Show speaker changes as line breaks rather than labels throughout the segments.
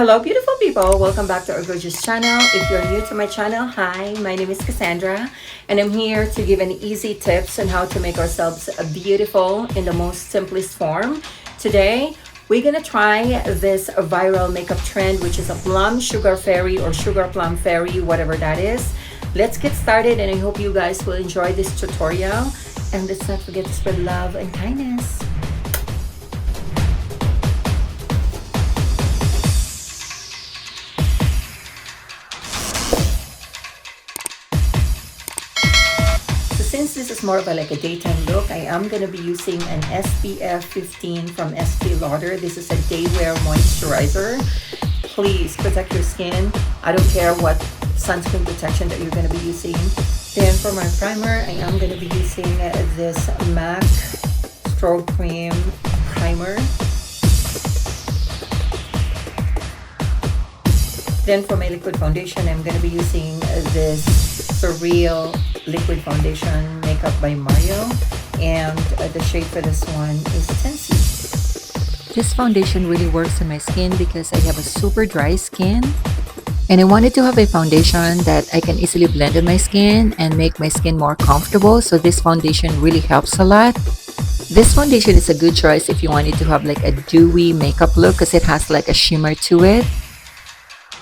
Hello, beautiful people. Welcome back to our gorgeous channel. If you're new to my channel, hi, my name is Cassandra, and I'm here to give an easy tips on how to make ourselves beautiful in the most simplest form. Today, we're gonna try this viral makeup trend, which is a plum sugar fairy or sugar plum fairy, whatever that is. Let's get started, and I hope you guys will enjoy this tutorial. And let's not forget to spread love and kindness. Since this is more of like a daytime look, I am going to be using an SPF 15 from Estee Lauder. This is a day wear moisturizer. Please protect your skin. I don't care what sunscreen protection that you're going to be using. Then for my primer, I am going to be using this MAC Strobe Cream Primer. Then for my liquid foundation, I'm going to be using this Surreal Liquid Foundation Makeup by Mario, and the shade for this one is Tensi. This foundation really works on my skin because I have a super dry skin, and I wanted to have a foundation that I can easily blend in my skin and make my skin more comfortable, so this foundation really helps a lot. This foundation is a good choice if you wanted to have like a dewy makeup look because it has like a shimmer to it.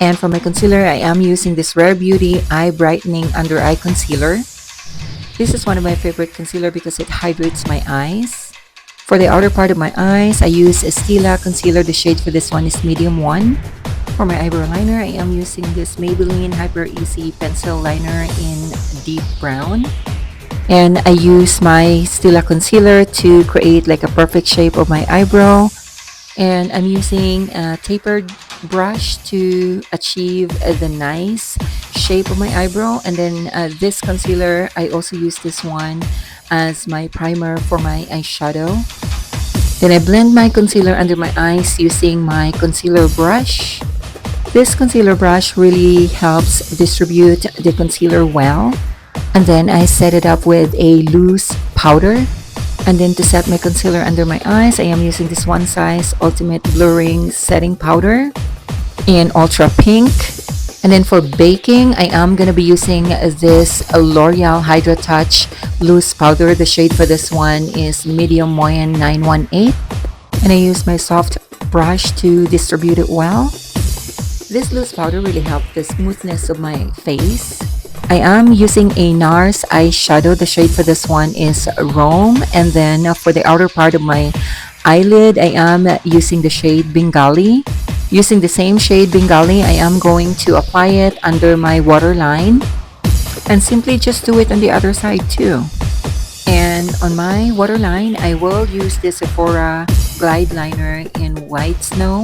And for my concealer, I am using this Rare Beauty Eye Brightening Under Eye Concealer. This is one of my favorite concealer because it hydrates my eyes. For the outer part of my eyes, I use a Stila concealer. The shade for this one is medium 1. For my eyebrow liner, I am using this Maybelline Hyper Easy Pencil Liner in deep brown. And I use my Stila concealer to create like a perfect shape of my eyebrow. And I'm using a tapered brush to achieve the nice shape of my eyebrow. And then this concealer, I also use this one as my primer for my eyeshadow. Then I blend my concealer under my eyes using my concealer brush. This concealer brush really helps distribute the concealer well. And then I set it up with a loose powder. And then to set my concealer under my eyes, I am using this One Size Ultimate Blurring Setting Powder in Ultra Pink. And then for baking, I am going to be using this L'Oreal Hydra Touch Loose Powder. The shade for this one is Medium Moyen 918. And I use my soft brush to distribute it well. This loose powder really helped the smoothness of my face. I am using a NARS eyeshadow. The shade for this one is Rome. And then for the outer part of my eyelid, I am using the shade Bengali. Using the same shade Bengali, I am going to apply it under my waterline. And simply just do it on the other side too. And on my waterline, I will use the Sephora Glide Liner in White Snow.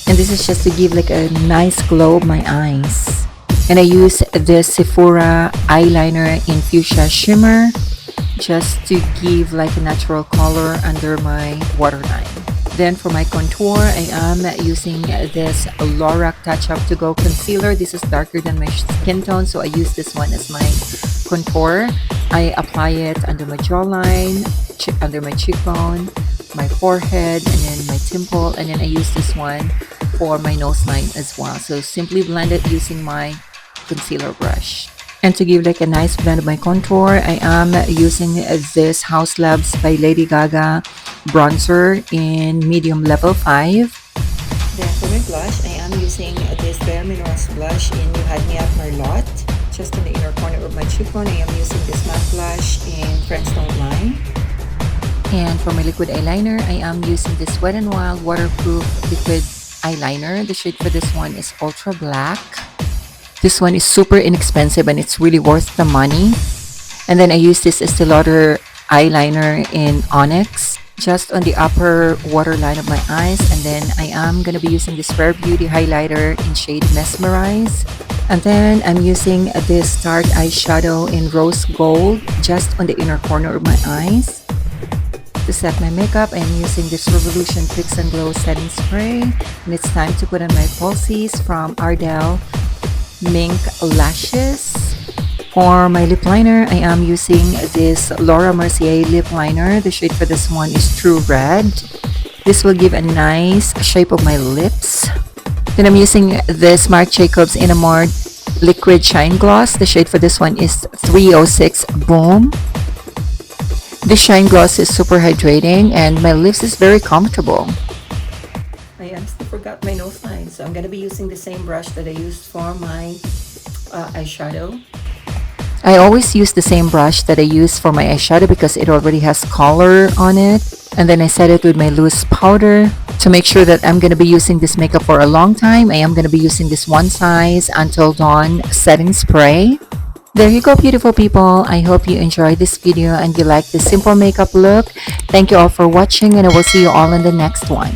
And this is just to give like a nice glow of my eyes. And I use the Sephora eyeliner in Fuchsia Shimmer just to give like a natural color under my waterline. Then for my contour, I am using this Lorac Touch Up To Go concealer. This is darker than my skin tone, so I use this one as my contour. I apply it under my jawline, under my cheekbone, my forehead, and then my temple. And then I use this one for my nose line as well. So simply blend it using my concealer brush. And to give like a nice blend of my contour, I am using this House Labs by Lady Gaga bronzer in medium level 5. Then for my blush, I am using this Bare Minerals blush in You Had Me At Merlot. Just in the inner corner of my cheekbone, I am using this matte blush in French Stone Line. And for my liquid eyeliner, I am using this Wet n Wild waterproof liquid eyeliner. The shade for this one is Ultra Black. This one is super inexpensive and it's really worth the money. And then I use this Estee Lauder eyeliner in Onyx just on the upper waterline of my eyes. And then I am going to be using this Rare Beauty highlighter in shade Mesmerize. And then I'm using this Tarte eyeshadow in Rose Gold just on the inner corner of my eyes. To set my makeup, I'm using this Revolution Fix and Glow setting spray. And it's time to put on my falsies from Ardell Mink Lashes. For my lip liner, I am using this Laura Mercier lip liner. The shade for this one is True Red. This will give a nice shape of my lips. Then I'm using this Marc Jacobs in a more liquid shine gloss. The shade for this one is 306 Boom. This shine gloss is super hydrating and my lips is very comfortable. I honestly forgot my nose line, so I'm going to be using the same brush that I used for my eyeshadow. I always use the same brush that I use for my eyeshadow because it already has color on it. And then I set it with my loose powder to make sure that I'm going to be using this makeup for a long time. I am going to be using this One Size Until Dawn setting spray. There you go, beautiful people. I hope you enjoyed this video and you like this simple makeup look. Thank you all for watching and I will see you all in the next one.